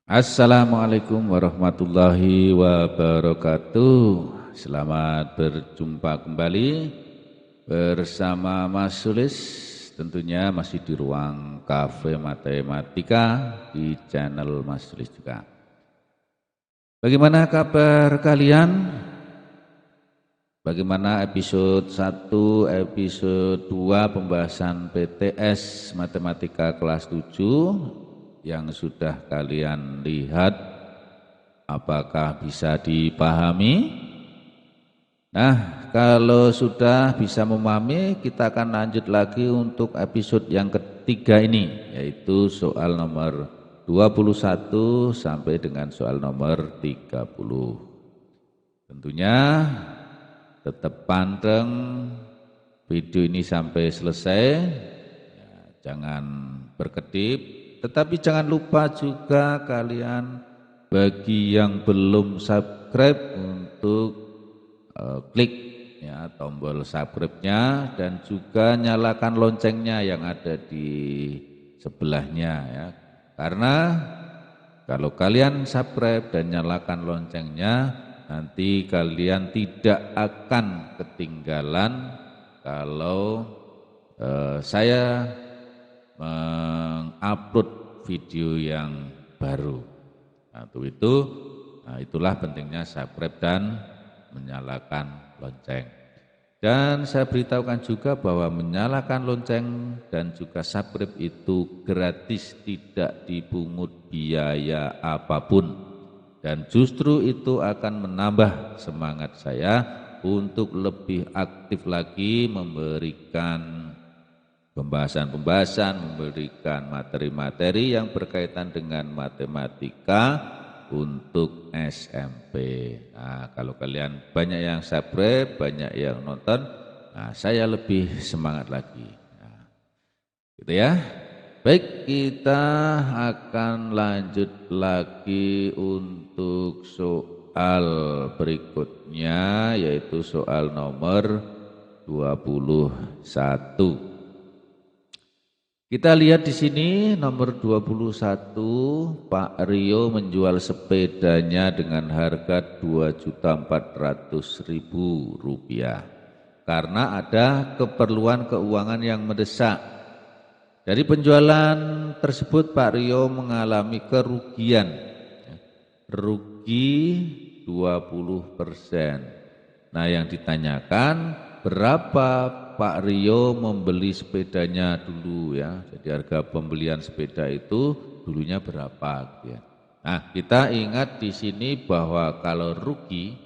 Assalamualaikum warahmatullahi wabarakatuh. Selamat berjumpa kembali bersama Mas Sulis. Tentunya masih di ruang Cafe Matematika di channel Mas Sulis juga. Bagaimana kabar kalian? Bagaimana episode 1, episode 2 pembahasan PTS Matematika kelas 7 yang sudah kalian lihat, apakah bisa dipahami? Nah, kalau sudah bisa memahami, kita akan lanjut lagi untuk episode yang ketiga ini, yaitu soal nomor 21 sampai dengan soal nomor 30. Tentunya tetap panteng video ini sampai selesai, ya, jangan berkedip, tetapi jangan lupa juga kalian bagi yang belum subscribe untuk klik ya tombol subscribe-nya dan juga nyalakan loncengnya yang ada di sebelahnya ya. Karena kalau kalian subscribe dan nyalakan loncengnya, nanti kalian tidak akan ketinggalan kalau saya mengupload video yang baru. Nah, itulah pentingnya subscribe dan menyalakan lonceng. Dan saya beritahukan juga bahwa menyalakan lonceng dan juga subscribe itu gratis, tidak dipungut biaya apapun. Dan justru itu akan menambah semangat saya untuk lebih aktif lagi memberikan pembahasan-pembahasan, memberikan materi-materi yang berkaitan dengan matematika untuk SMP. Nah, kalau kalian banyak yang subscribe, banyak yang nonton, nah saya lebih semangat lagi. Nah, gitu ya. Baik, kita akan lanjut lagi untuk soal berikutnya, yaitu soal nomor 21. Kita lihat di sini nomor 21, Pak Rio menjual sepedanya dengan harga Rp2.400.000 karena ada keperluan keuangan yang mendesak. Dari penjualan tersebut Pak Rio mengalami kerugian, rugi 20%. Nah, yang ditanyakan berapa Pak Rio membeli sepedanya dulu ya. Jadi harga pembelian sepeda itu dulunya berapa gitu ya. Nah, kita ingat di sini bahwa kalau rugi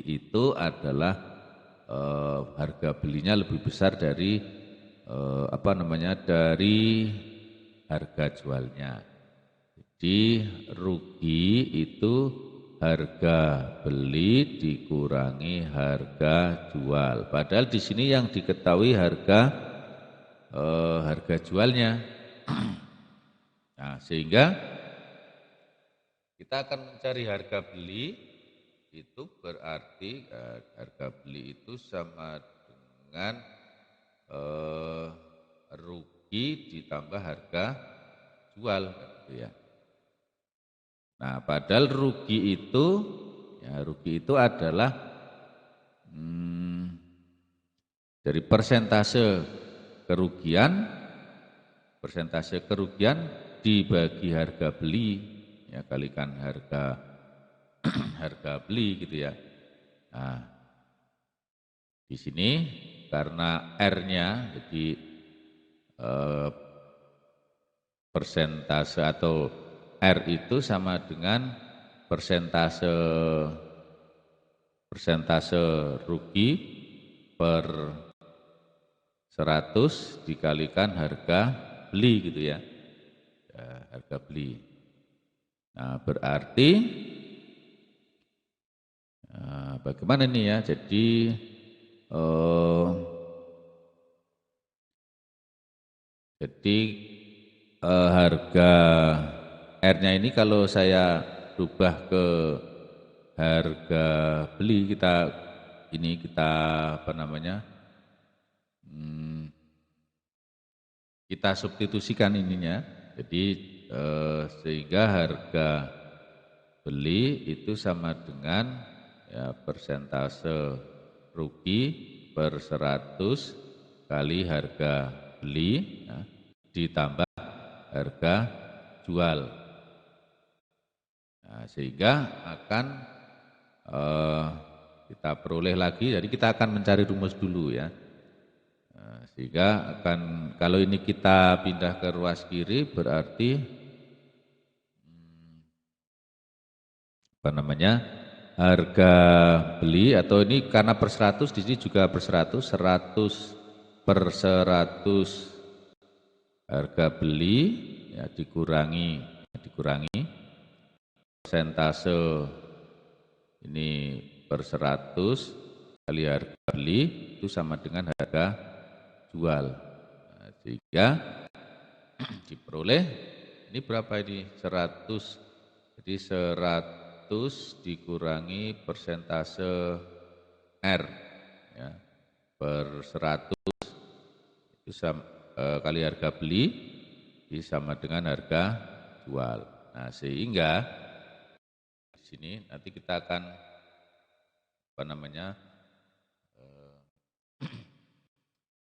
itu adalah harga belinya lebih besar dari dari harga jualnya. Jadi rugi itu harga beli dikurangi harga jual. Padahal di sini yang diketahui harga jualnya. Nah, sehingga kita akan mencari harga beli, itu berarti harga beli itu sama dengan rugi ditambah harga jual gitu ya. Nah, padahal rugi itu adalah dari persentase kerugian dibagi harga beli, ya kalikan harga beli gitu ya. Nah, di sini karena R-nya jadi persentase atau R itu sama dengan persentase rugi per 100 dikalikan harga beli gitu ya. Harga beli. Nah, berarti bagaimana ini ya? Jadi harga R-nya ini kalau saya rubah ke harga beli kita kita substitusikan ininya. Jadi sehingga harga beli itu sama dengan ya, persentase rugi per 100 kali harga beli ya, ditambah harga jual. Nah, sehingga akan kita peroleh lagi, jadi kita akan mencari rumus dulu ya. Nah, sehingga akan, kalau ini kita pindah ke ruas kiri berarti apa namanya, harga beli atau ini karena per 100 di sini juga per 100 per 100 harga beli ya dikurangi persentase ini per 100 kali harga beli itu sama dengan harga jual. Nah, sehingga diperoleh ini berapa ini 100, jadi 100 dikurangi persentase R ya, per 100 itu kali harga beli itu sama dengan harga jual. Nah, sehingga di sini nanti kita akan apa namanya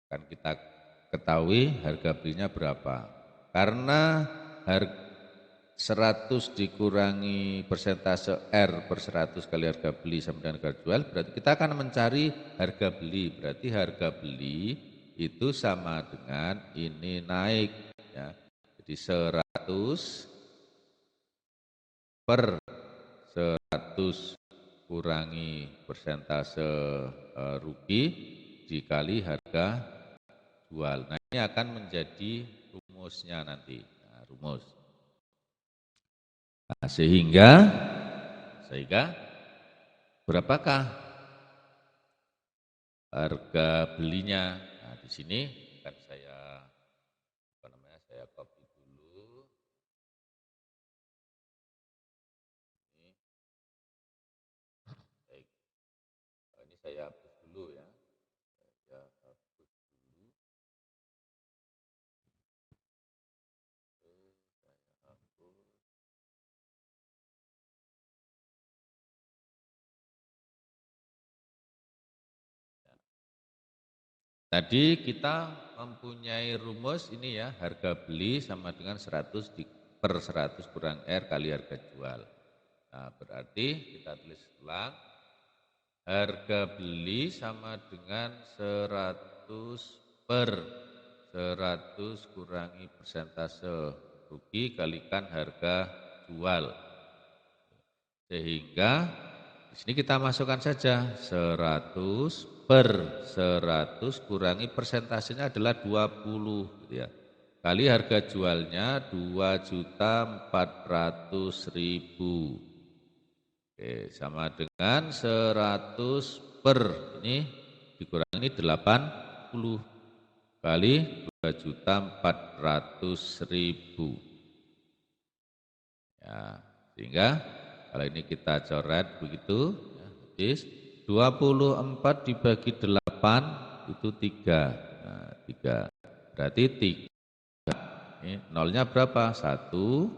akan kita ketahui harga belinya berapa. Karena harga 100 dikurangi persentase R per 100 kali harga beli sama dengan harga jual, berarti kita akan mencari harga beli. Berarti harga beli itu sama dengan ini naik ya. Jadi 100 per 100 kurangi persentase rugi dikali harga jual. Nah, ini akan menjadi rumusnya nanti. Nah, rumus. Nah, sehingga berapakah harga belinya? Nah, di sini akan saya copy dulu. Ini saya hapus dulu ya. Tadi kita mempunyai rumus ini ya, harga beli sama dengan 100 per 100 kurang R kali harga jual. Nah, berarti kita tulis ulang, harga beli sama dengan 100 per 100 kurangi persentase rugi kalikan harga jual. Sehingga di sini kita masukkan saja 100 per 100 kurangi persentasenya adalah 20 gitu ya. Kali harga jualnya 2.400.000. Oke, sama dengan 100 per ini dikurangi ini 80 kali 2.400.000. Ya, sehingga kalau ini kita coret begitu, ya, habis 24 dibagi 8 itu 3. Nah, 3. Berarti 3. Ini nolnya berapa? 1,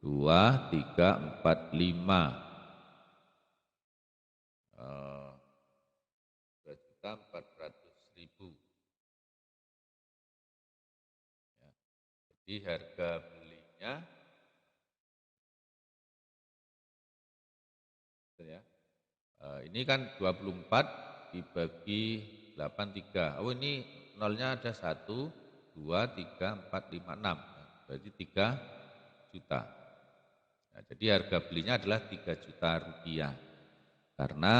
2, 3, 4, 5. 2.400.000. Ya, jadi harga belinya ya. Ini kan 24 dibagi 83. Oh, ini nolnya ada 1, 2, 3, 4, 5, 6. Berarti 3 juta. Nah, jadi harga belinya adalah 3 juta rupiah. Karena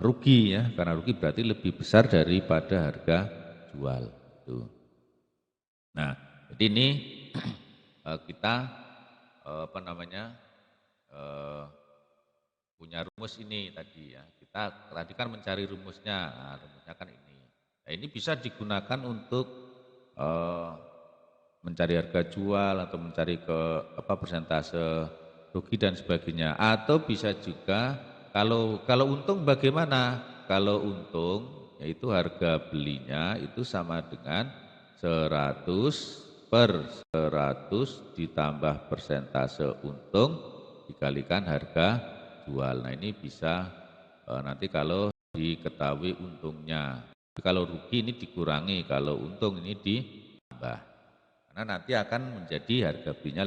rugi ya, karena rugi berarti lebih besar daripada harga jual. Nah, jadi ini kita apa namanya punya rumus ini tadi ya. Kita tadi kan mencari rumusnya, nah, rumusnya kan ini. Nah, ini bisa digunakan untuk mencari harga jual atau mencari persentase rugi dan sebagainya. Atau bisa juga kalau untung bagaimana? Kalau untung yaitu harga belinya itu sama dengan 100 per 100 ditambah persentase untung dikalikan harga jual. Nah ini bisa nanti kalau diketahui untungnya. Kalau rugi ini dikurangi, kalau untung ini ditambah. Karena nanti akan menjadi harga belinya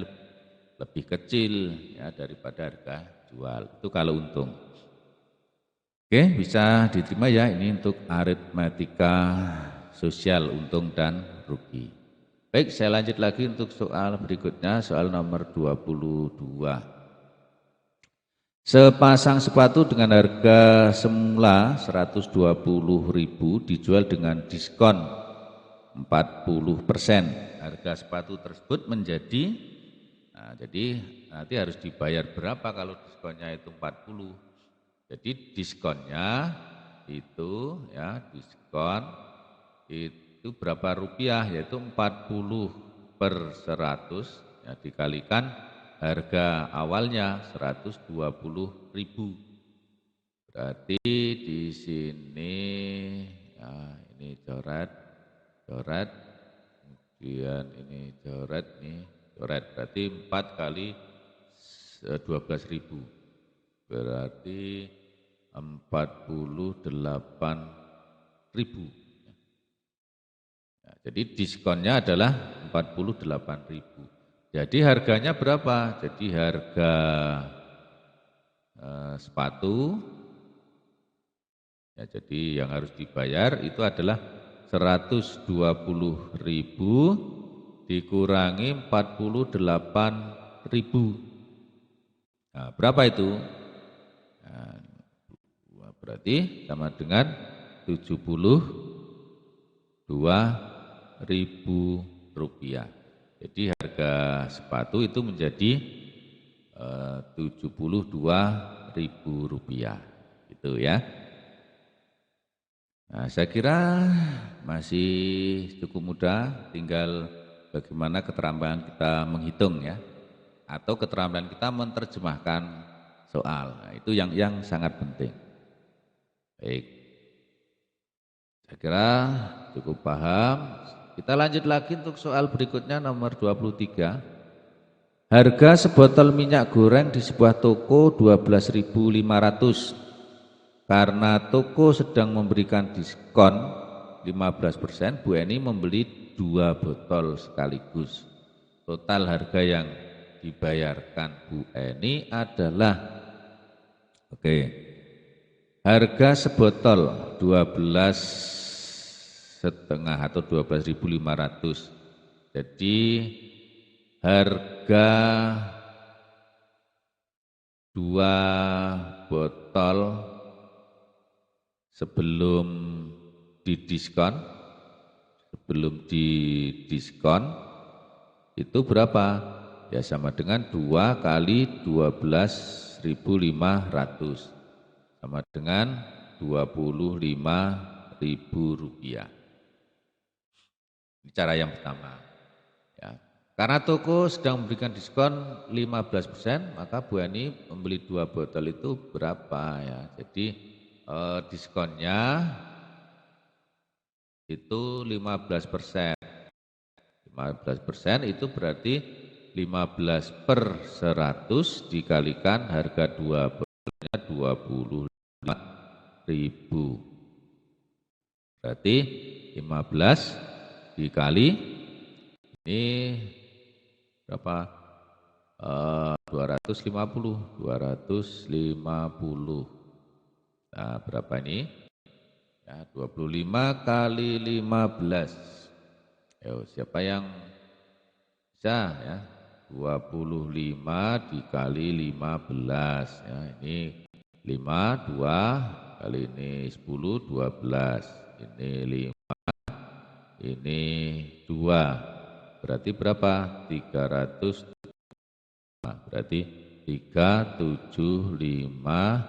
lebih kecil ya daripada harga jual. Itu kalau untung. Oke, bisa diterima ya, ini untuk aritmatika sosial untung dan rugi. Baik, saya lanjut lagi untuk soal berikutnya, soal nomor 22. Sepasang sepatu dengan harga semula 120.000 dijual dengan diskon 40%. Harga sepatu tersebut menjadi, nah jadi nanti harus dibayar berapa kalau diskonnya itu 40. Jadi diskonnya itu ya, diskon itu berapa rupiah, yaitu 40 per 100 ya, dikalikan harga awalnya 120.000. Berarti di sini ya, ini coret, kemudian ini coret nih, coret berarti 4 kali 12.000. Berarti 48.000. Ya, jadi diskonnya adalah 48.000. Jadi harganya berapa? Jadi harga sepatu ya, jadi yang harus dibayar itu adalah 120.000 dikurangi 48.000. Nah, berapa itu? Nah, berarti sama dengan 72.000 rupiah. Jadi harga sepatu itu menjadi 72.000 rupiah, gitu ya. Nah, saya kira masih cukup mudah, tinggal bagaimana keterampilan kita menghitung ya, atau keterampilan kita menerjemahkan soal. Nah, itu yang sangat penting. Baik, saya kira cukup paham. Kita lanjut lagi untuk soal berikutnya nomor 23. Harga sebotol minyak goreng di sebuah toko 12.500. Karena toko sedang memberikan diskon 15%, Bu Eni membeli 2 botol sekaligus. Total harga yang dibayarkan Bu Eni adalah, harga sebotol 12,5 atau 12.500. Jadi harga 2 botol sebelum didiskon itu berapa? Ya sama dengan 2 kali 12.500 sama dengan 25.000 rupiah. Ini cara yang pertama. Ya. Karena toko sedang memberikan diskon 15%, maka Bu Ani membeli 2 botol itu berapa ya? Jadi diskonnya itu 15%. 15% itu berarti 15 per 100 dikalikan harga 2 botolnya 25.000. Berarti 15 dikali ini berapa? 250. Nah, berapa ini? Ya, 25 kali 15. Ayo, siapa yang bisa ya? 25 dikali 15 ya, ini 5, 2 kali ini 10, 12. Ini 5, ini 2. Berarti berapa? 300. Berarti 375.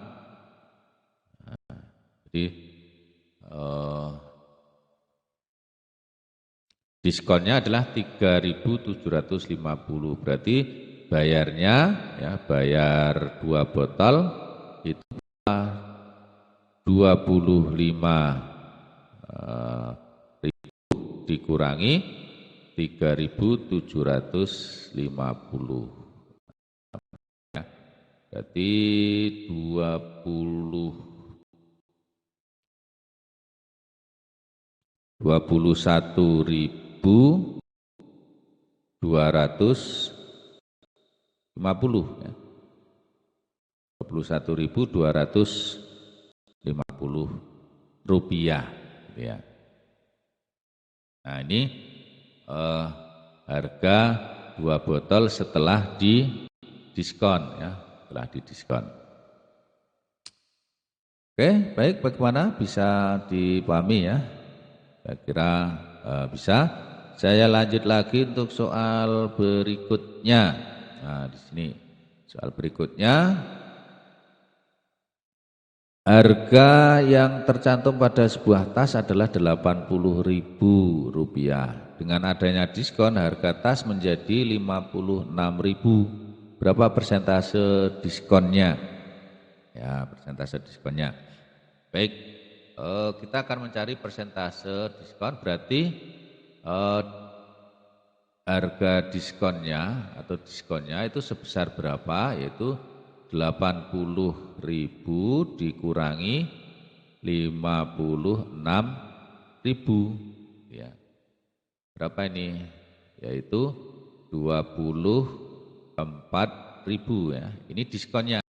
Jadi diskonnya adalah 3.750. Berarti bayarnya ya, bayar 2 botol itu 25.000 dikurangi 3.750. Ya, berarti 21.250 ya. 21.250 rupiah ya. Nah ini harga 2 botol setelah diskon ya, setelah didiskon. Oke, baik, bagaimana bisa dipahami ya? Saya kira bisa. Saya lanjut lagi untuk soal berikutnya. Nah, di sini soal berikutnya. Harga yang tercantum pada sebuah tas adalah Rp80.000. Dengan adanya diskon, harga tas menjadi Rp56.000. Berapa persentase diskonnya? Ya, persentase diskonnya. Baik, kita akan mencari persentase diskon, berarti harga diskonnya atau diskonnya itu sebesar berapa, yaitu 80.000 dikurangi 56.000 ya. Berapa ini? Yaitu 24.000 ya. Ini diskonnya.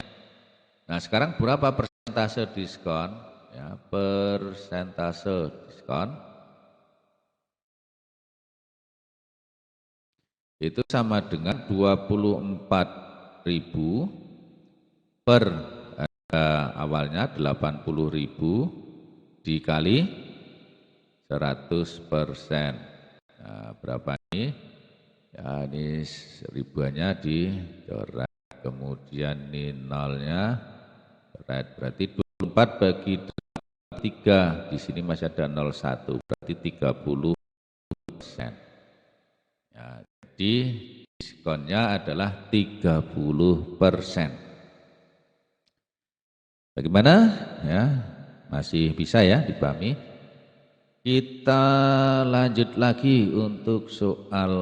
Nah, sekarang berapa persentase diskon? Ya, persentase diskon itu sama dengan 24.000 per harga awalnya 80.000 dikali 100%. Nah, berapa ini? Ya, ini ribuannya dicoret, kemudian ini nolnya coret, berarti 24 bagi 3, di sini masih ada 01, berarti 30%. Ya, jadi diskonnya adalah 30%. Bagaimana? Ya, masih bisa ya dipahami? Kita lanjut lagi untuk soal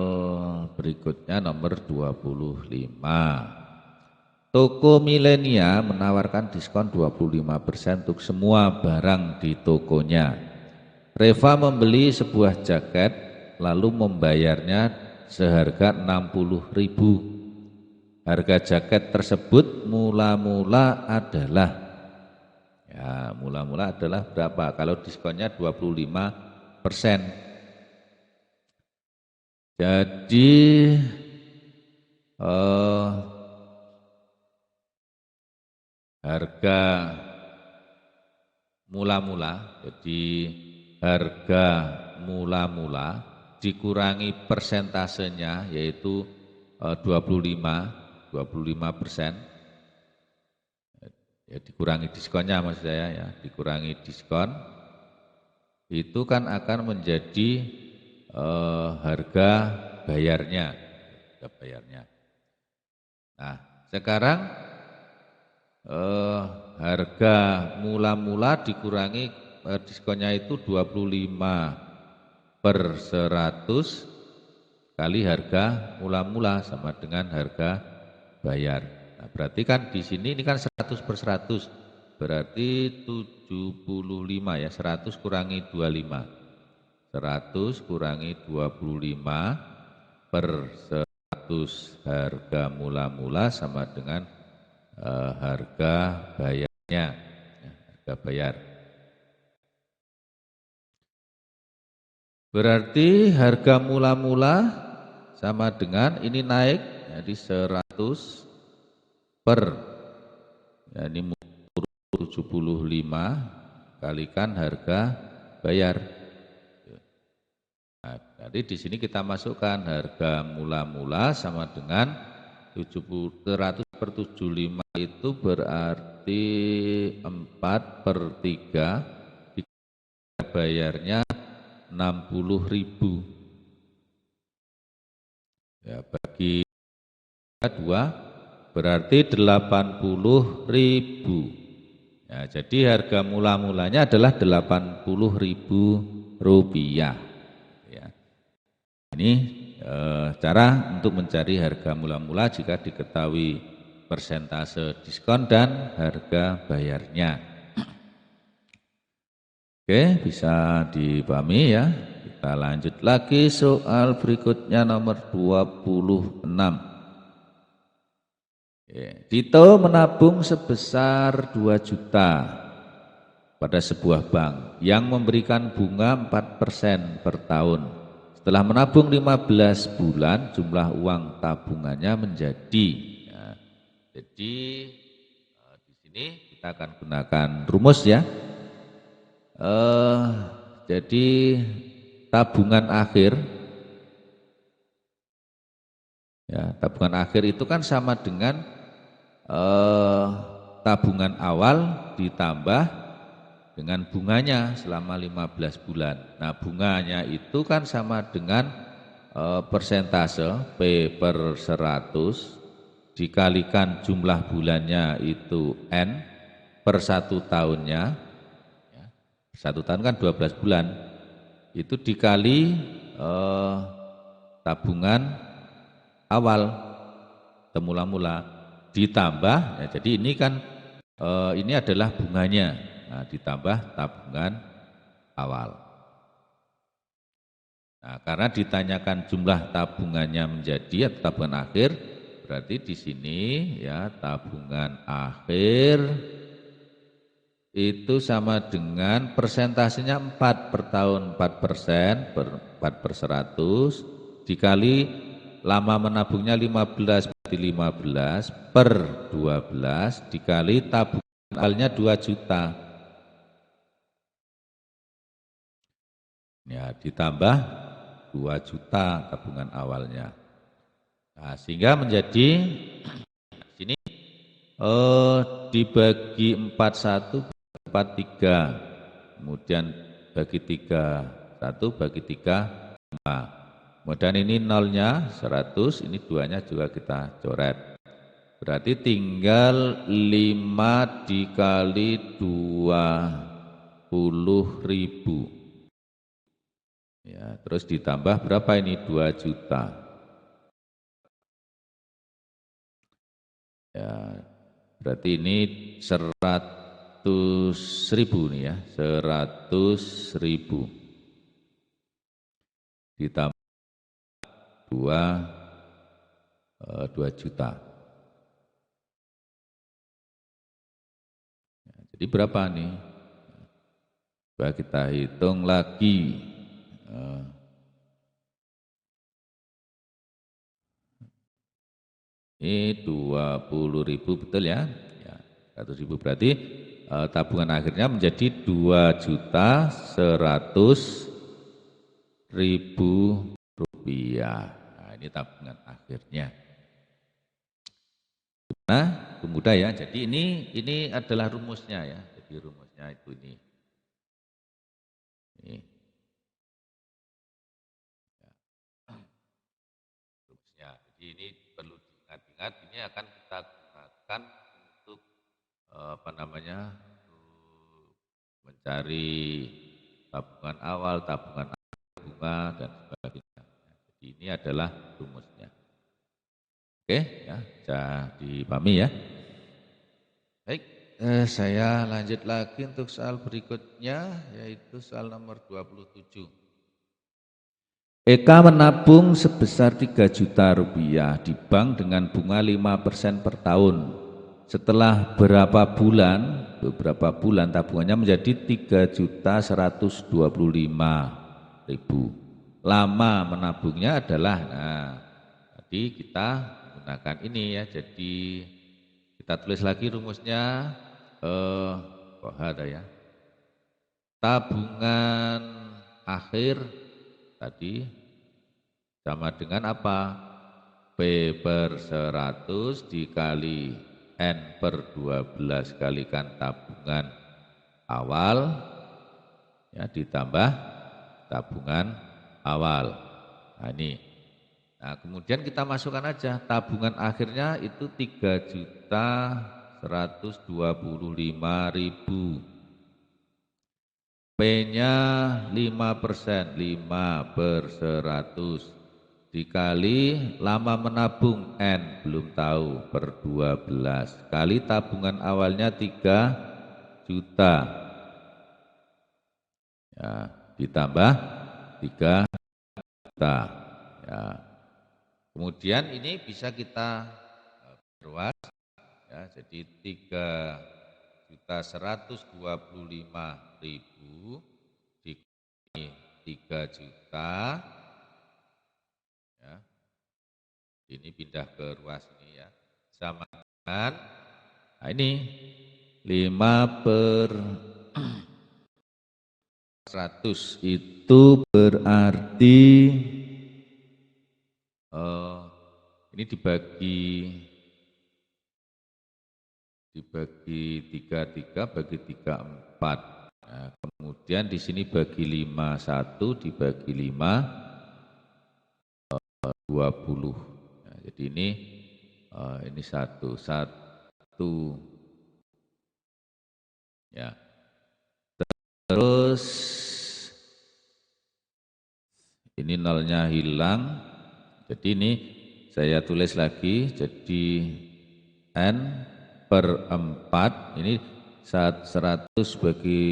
berikutnya nomor 25. Toko Milenia menawarkan diskon 25% untuk semua barang di tokonya. Reva membeli sebuah jaket lalu membayarnya seharga 60.000. Harga jaket tersebut mula-mula adalah berapa? Kalau diskonnya 25%. Jadi harga mula-mula dikurangi persentasenya, yaitu 25%. Ya, dikurangi diskonnya maksud saya ya, dikurangi diskon itu kan akan menjadi harga bayarnya. Nah, sekarang harga mula-mula dikurangi diskonnya itu 25/100 kali harga mula-mula sama dengan harga bayar. Nah, berarti kan di sini ini kan 100/100, berarti 75 ya, 100 kurangi 25. 100 kurangi 25/100 harga mula-mula sama dengan harga bayarnya, harga bayar. Berarti harga mula-mula sama dengan ini naik jadi 100 per, ya ini 75 kalikan harga bayar. Nah, jadi di sini kita masukkan harga mula-mula sama dengan 100/75 itu berarti 4/3, bayarnya 60.000. Ya, bagi 2 berarti 80.000. Ya, jadi harga mula-mulanya adalah 80.000 rupiah. Ya. Ini cara untuk mencari harga mula-mula jika diketahui persentase diskon dan harga bayarnya. Oke, bisa dipahami ya. Kita lanjut lagi soal berikutnya nomor 26. Dito menabung sebesar 2 juta pada sebuah bank yang memberikan bunga 4% per tahun. Setelah menabung 15 bulan, jumlah uang tabungannya menjadi. Ya, jadi di sini kita akan gunakan rumus ya. Jadi tabungan akhir, ya, tabungan akhir itu kan sama dengan tabungan awal ditambah dengan bunganya selama 15 bulan. Nah, bunganya itu kan sama dengan persentase P per 100 dikalikan jumlah bulannya itu N per 1 tahunnya. Ya, 1 tahun kan 12 bulan. Itu dikali tabungan awal mula-mula ditambah, ya, jadi ini kan ini adalah bunganya, nah, ditambah tabungan awal. Nah, karena ditanyakan jumlah tabungannya menjadi atau tabungan akhir, berarti di sini ya tabungan akhir itu sama dengan persentasenya 4 per tahun, 4% per 4 per 100 dikali lama menabungnya 15 berarti 15 per 12 dikali tabungan awalnya 2 juta. Ya, ditambah 2 juta tabungan awalnya. Nah, sehingga menjadi sini dibagi 41 43. Kemudian bagi 3 1 bagi 3 5. Kemudian ini nolnya 100, ini 2-nya juga kita coret. Berarti tinggal 5 dikali 20.000. Ya, terus ditambah berapa ini? 2 juta. Ya, berarti ini 100.000 nih ya, 100.000. Ditambah 2 juta. Jadi berapa nih? Coba kita hitung lagi. Ini 20.000 betul ya? Ya, 100.000 berarti tabungan akhirnya menjadi 2.100.000 rupiah. Nah, ini tabungan akhirnya. Nah, mudah ya. Jadi ini adalah rumusnya ya. Jadi rumusnya itu ini. Rumusnya. Jadi ini perlu diingat-ingat. Ini akan kita gunakan untuk mencari tabungan awal, tabungan akhir, bunga dan sebagainya. Jadi ini adalah rumusnya. Oke, ya, bisa dipahami ya. Baik, saya lanjut lagi untuk soal berikutnya, yaitu soal nomor 27. Eka menabung sebesar 3 juta rupiah di bank dengan bunga 5% per tahun. Setelah beberapa bulan tabungannya menjadi 3.125.000. Lama menabungnya adalah, nah, tadi kita menggunakan ini ya, jadi kita tulis lagi rumusnya, kok ada ya, tabungan akhir tadi sama dengan apa? P per 100 dikali N per 12 kalikan tabungan awal, ya, ditambah tabungan awal. Nah, ini. Nah, kemudian kita masukkan aja tabungan akhirnya itu 3.125.000. P-nya 5%, 5 per 100 dikali lama menabung N, belum tahu, per 12, kali tabungan awalnya 3 juta, ya, ditambah 3 juta. Ya. Kemudian ini bisa kita perluas, ya, jadi 3.125.000 dikali 3 juta, ya, ini pindah ke ruas ini, ya, sama dengan, nah ini 5/100, itu berarti ini dibagi 3 bagi 3 4. Nah, kemudian di sini bagi 5 1, dibagi 5 20. Nah, jadi ini 1 ya. Terus ini nolnya hilang. Jadi ini saya tulis lagi, jadi N per 4, ini 100 bagi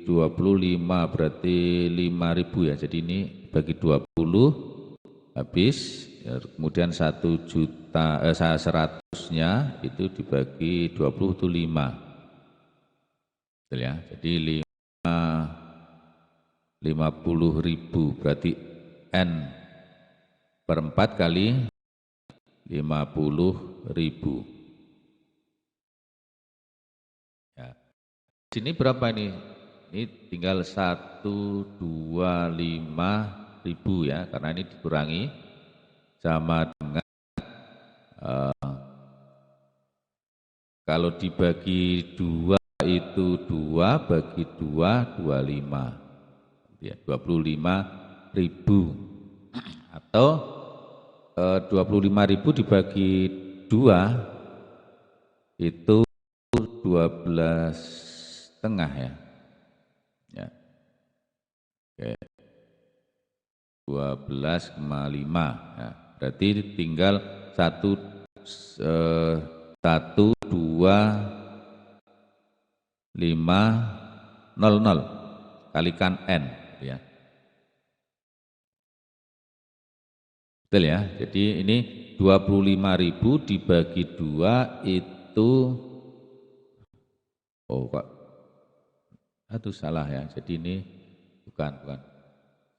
25 berarti 5.000, ya. Jadi ini bagi 20 habis, ya, kemudian 1 juta 100-nya itu dibagi 20 itu 5. Betul, ya. Jadi 50.000 berarti N per 4 kali 50.000. Ya. Sini berapa ini? Ini tinggal 125.000, ya, karena ini dikurangi sama dengan kalau dibagi 2 itu 2 bagi 2 25, ya, 25.000, atau 25.000 dibagi 2 itu 12,5, ya. Ya. Oke. 12,5, ya. Berarti tinggal 1 2 5 0 0 kalikan N, ya. Betul, ya. Jadi ini 25.000 dibagi 2 itu, oh kok, aduh salah, ya. Jadi ini bukan.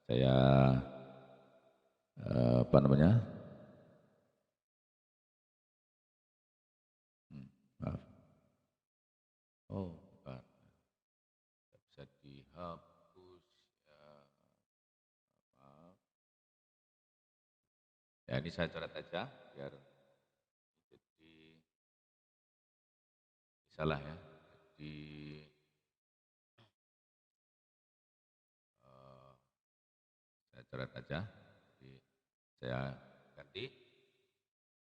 Saya apa namanya? Maaf. Oh, bukan. Bisa dihapus, ya. Maaf. Ya, ini saya coret aja biar jadi salah, ya. Jadi saya coret aja. Jadi saya ganti.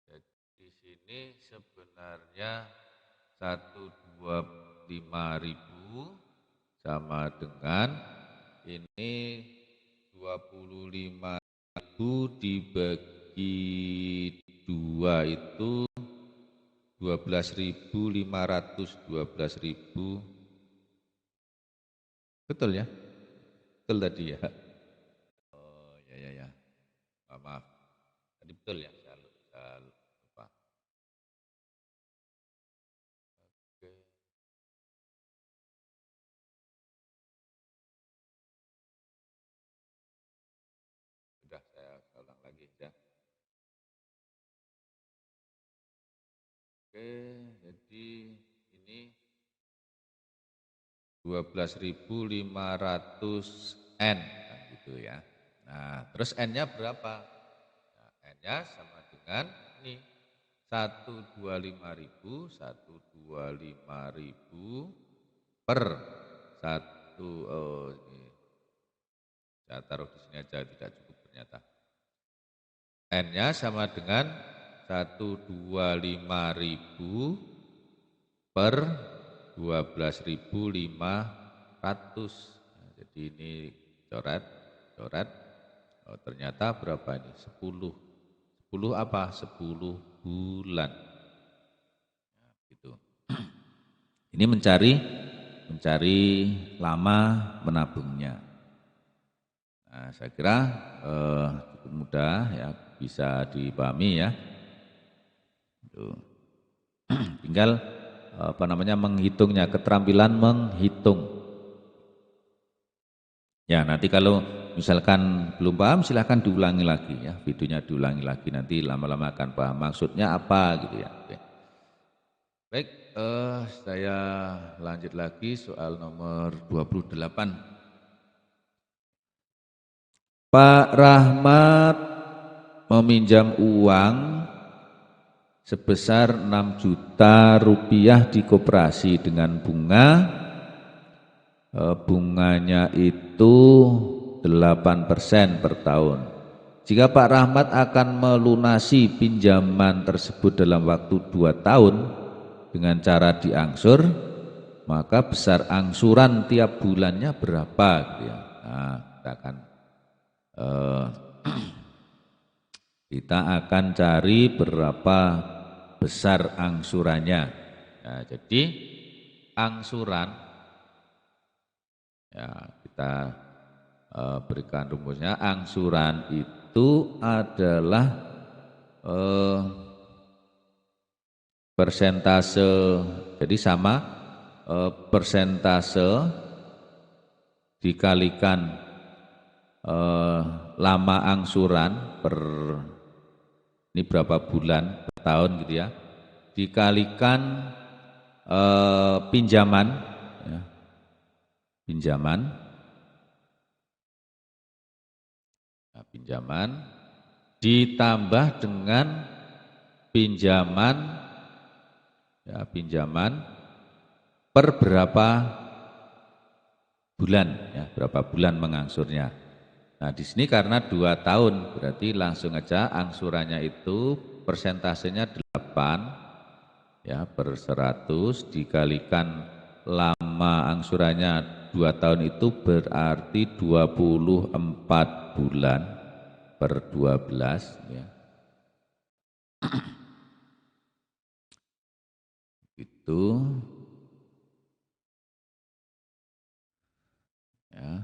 Jadi di sini sebenarnya 125.000 sama dengan ini 25.000 dibagi 2 itu 12.500, 12.000. Betul, ya? Betul tadi, ya? Oh, ya. Maaf. Tadi betul, ya? Saya lupa. Oke. Sudah, saya ulang lagi, ya. Oke, jadi ini 12.500 N, kan gitu, ya. Nah, terus N-nya berapa? Nah, N-nya sama dengan ini 125.000 per 1, oh, ini saya taruh di sini aja, tidak cukup ternyata. N-nya sama dengan 125.000 per 12.500. Nah, jadi ini coret. Oh, ternyata berapa ini? 10. 10 apa? 10 bulan. Gitu. Ini mencari lama menabungnya. Nah, saya kira cukup mudah ya, bisa dipahami ya. Tuh. Tinggal menghitungnya, keterampilan menghitung. Ya, nanti kalau misalkan belum paham silahkan diulangi lagi ya, videonya diulangi lagi, nanti lama-lama akan paham maksudnya apa gitu ya. Oke. Baik, saya lanjut lagi soal nomor 28. Pak Rahmat meminjam uang sebesar 6 juta rupiah di koperasi dengan bunganya itu 8% per tahun. Jika Pak Rahmat akan melunasi pinjaman tersebut dalam waktu 2 tahun dengan cara diangsur, maka besar angsuran tiap bulannya berapa gitu ya. Nah, kita akan cari berapa besar angsurannya. Nah, jadi angsuran ya kita berikan rumusnya. Angsuran itu adalah persentase, jadi sama persentase dikalikan lama angsuran per ini berapa bulan per tahun gitu ya, dikalikan pinjaman ya, pinjaman ditambah dengan pinjaman per berapa bulan ya, berapa bulan mengangsurnya. Nah, di sini karena 2 tahun berarti langsung aja angsurannya itu persentasenya 8 ya per 100 dikalikan lama angsurannya 2 tahun itu berarti 24 bulan per 12 ya. Itu ya,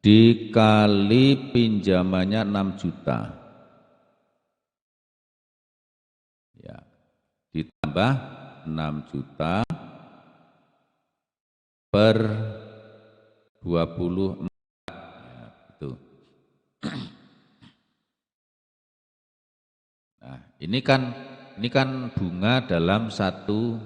dikali pinjamannya 6 juta ya, ditambah 6 juta per 24 ya, itu. Nah, ini kan bunga dalam satu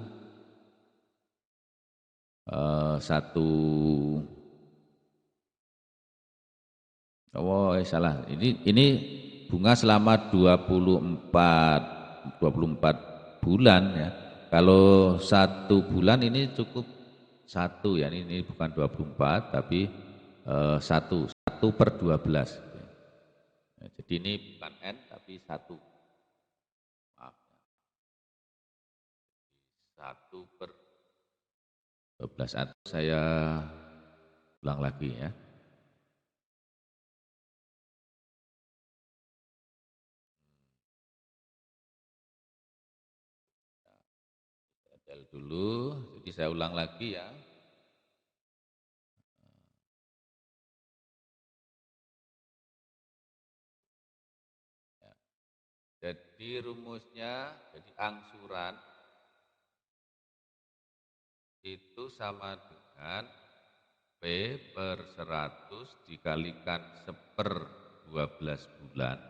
salah. Ini bunga selama 24 bulan ya. Kalau 1 bulan ini cukup 1 ya. Ini bukan 24 tapi 1 per 12. Ya, jadi ini bukan N tapi 1. Maaf. 1 per 12 atau saya ulang lagi ya. Dulu, jadi saya ulang lagi ya. Jadi rumusnya, jadi angsuran itu sama dengan P per 100 dikalikan 1/12 bulan.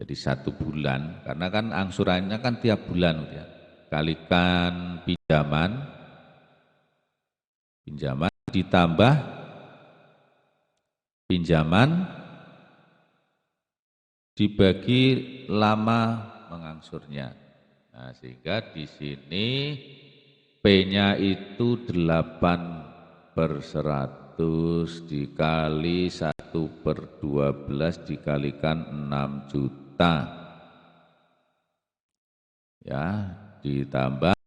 Jadi 1 bulan, karena kan angsurannya kan tiap bulan ya. Kalikan pinjaman ditambah pinjaman dibagi lama mengangsurnya. Nah, sehingga di sini P-nya itu 8/100 dikali 1/12 dikalikan 6 juta. Ya, ditambah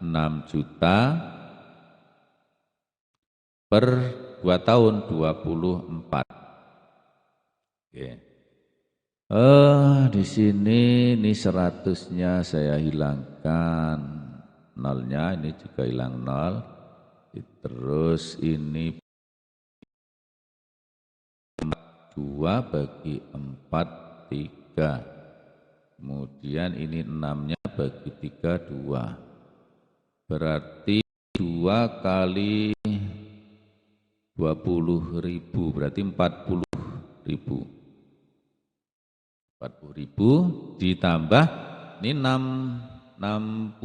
6 juta per 2 tahun 24. Oke. Di sini ini 100-nya saya hilangkan, nolnya ini juga hilang nol. Terus ini 2 bagi 4 3. Kemudian ini 6-nya bagi 3 2. Berarti 2 kali 20.000 berarti 40.000. 40.000 ditambah ini 60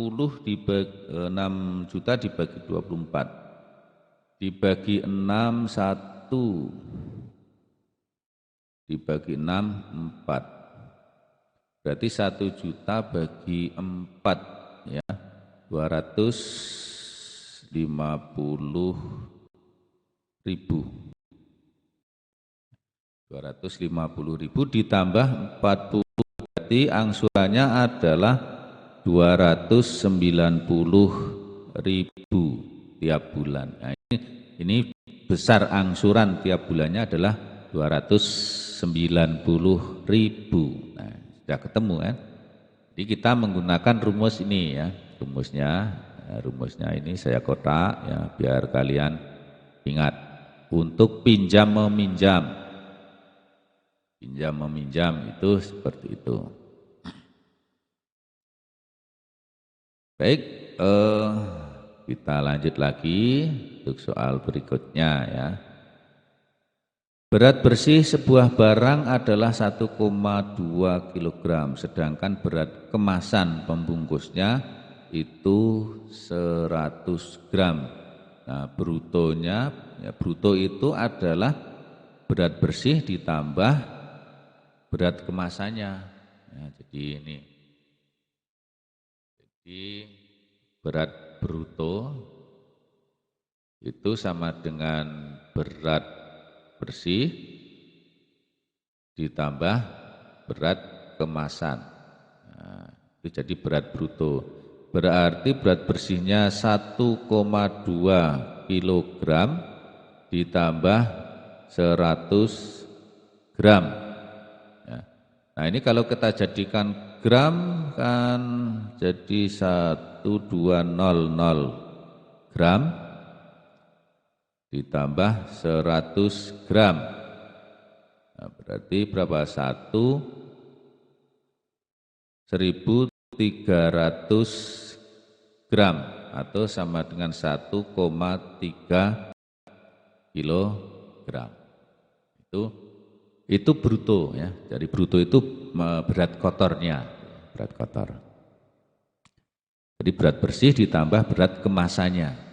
dibagi 6 juta dibagi 24 dibagi 6 1 dibagi 6 4 berarti 1 juta bagi 4 ya 250.000 ditambah 40 berarti angsurannya adalah 290.000 tiap bulan. Nah, ini besar angsuran tiap bulannya adalah 290.000. Nah, sudah ketemu kan? Jadi kita menggunakan rumus ini ya, rumusnya ini saya kotak ya biar kalian ingat untuk pinjam meminjam. Pinjam meminjam itu seperti itu. Baik, kita lanjut lagi untuk soal berikutnya ya. Berat bersih sebuah barang adalah 1,2 kg, sedangkan berat kemasan pembungkusnya itu 100 gram. Nah, brutonya, ya, bruto itu adalah berat bersih ditambah berat kemasannya. Ya, jadi ini. Jadi berat bruto itu sama dengan berat bersih ditambah berat kemasan. Nah, itu jadi berat bruto. Berarti berat bersihnya 1,2 kg ditambah 100 gram. Ya. Nah ini kalau kita jadikan gram kan jadi 1200 gram ditambah 100 gram. Nah, berarti berapa? 1.300 gram atau sama dengan 1,3 kilogram. Itu bruto ya. Jadi bruto itu berat kotornya, berat kotor. Jadi berat bersih ditambah berat kemasannya.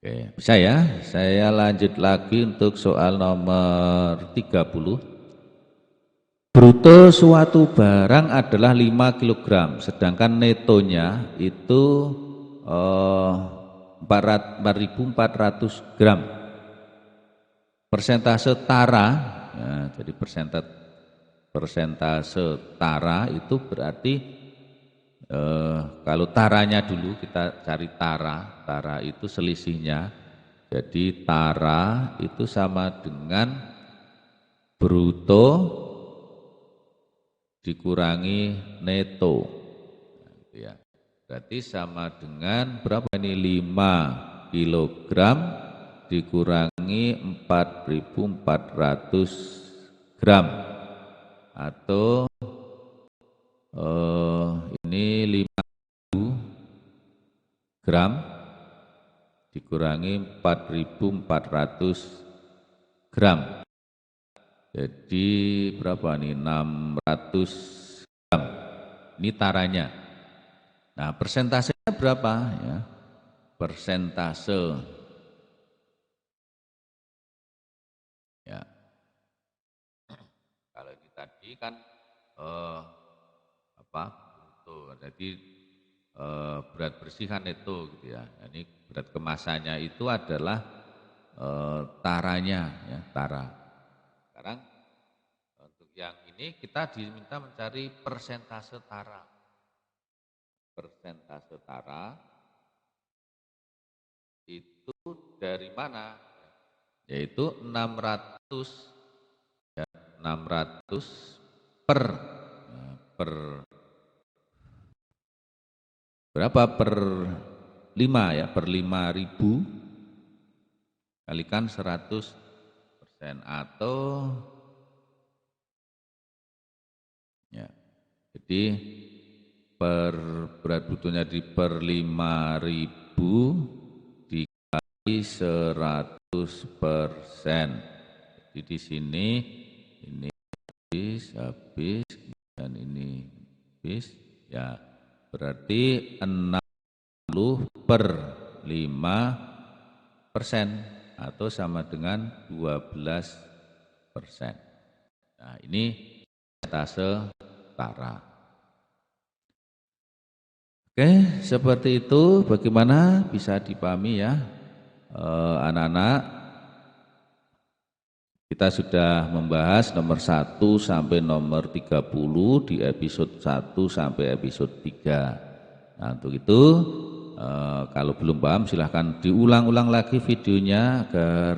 Oke, bisa ya? Saya lanjut lagi untuk soal nomor 30. Bruto suatu barang adalah 5 kg, sedangkan netonya itu 4.400 gram. Persentase tara, ya, jadi persentase tara itu berarti kalau taranya dulu kita cari tara itu selisihnya. Jadi tara itu sama dengan bruto dikurangi neto. Nah, gitu ya. Berarti sama dengan berapa ini 5 kilogram dikurangi 4.400 gram atau ini 5.000 gram dikurangi 4.400 gram. Jadi berapa nih? 600 gram. Ini taranya. Nah, persentasenya berapa ya? Persentase ya. Kalau ini tadi kan bruto. Jadi berat bersih kan itu gitu ya. Ini berat kemasannya itu adalah taranya ya, tara. Sekarang untuk yang ini kita diminta mencari persentase tara. Persentase tara itu dari mana? Yaitu 600 ya, 600 per berapa, per 5 ya, per 5.000 kalikan 100% atau ya, jadi per berat butuhnya di per 5.000 dikali 100%. Jadi di sini ini habis dan ini habis ya, berarti 60 per 5% atau sama dengan 12%. Nah, ini persentase setara. Oke, seperti itu. Bagaimana bisa dipahami ya, anak-anak? Kita sudah membahas nomor 1 sampai nomor 30 di episode 1 sampai episode 3. Nah, untuk itu kalau belum paham silahkan diulang-ulang lagi videonya agar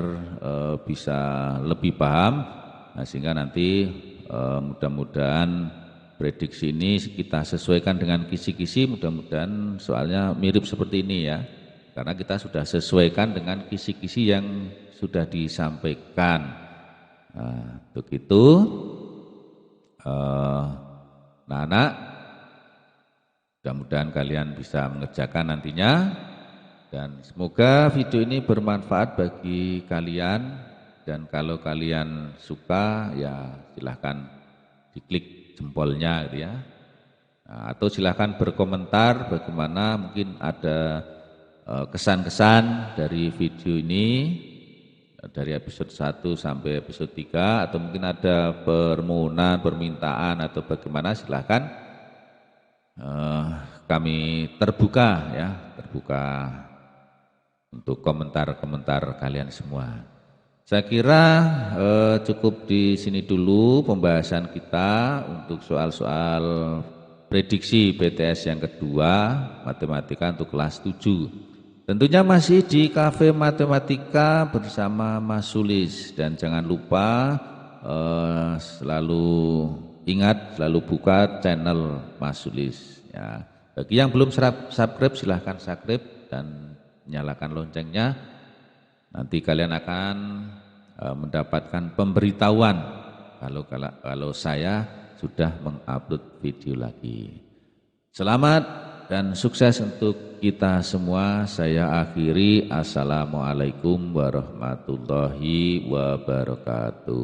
bisa lebih paham. Nah, sehingga nanti mudah-mudahan prediksi ini kita sesuaikan dengan kisi-kisi, mudah-mudahan soalnya mirip seperti ini ya. Karena kita sudah sesuaikan dengan kisi-kisi yang sudah disampaikan. Nah, untuk itu anak-anak, mudah-mudahan kalian bisa mengerjakan nantinya, dan semoga video ini bermanfaat bagi kalian. Dan kalau kalian suka ya silahkan diklik jempolnya gitu ya. Nah, atau silahkan berkomentar bagaimana, mungkin ada kesan-kesan dari video ini dari episode 1 sampai episode 3, atau mungkin ada permohonan, permintaan atau bagaimana, silahkan. Kami terbuka ya, terbuka untuk komentar-komentar kalian semua. Saya kira cukup di sini dulu pembahasan kita untuk soal-soal prediksi BTS yang kedua, matematika untuk kelas 7. Tentunya masih di Cafe Matematika bersama Mas Sulis, dan jangan lupa selalu ingat, selalu buka channel Mas Sulis ya. Bagi yang belum subscribe silahkan subscribe dan nyalakan loncengnya. Nanti kalian akan mendapatkan pemberitahuan kalau saya sudah mengupload video lagi. Selamat dan sukses untuk kita semua. Saya akhiri. Assalamualaikum warahmatullahi wabarakatuh.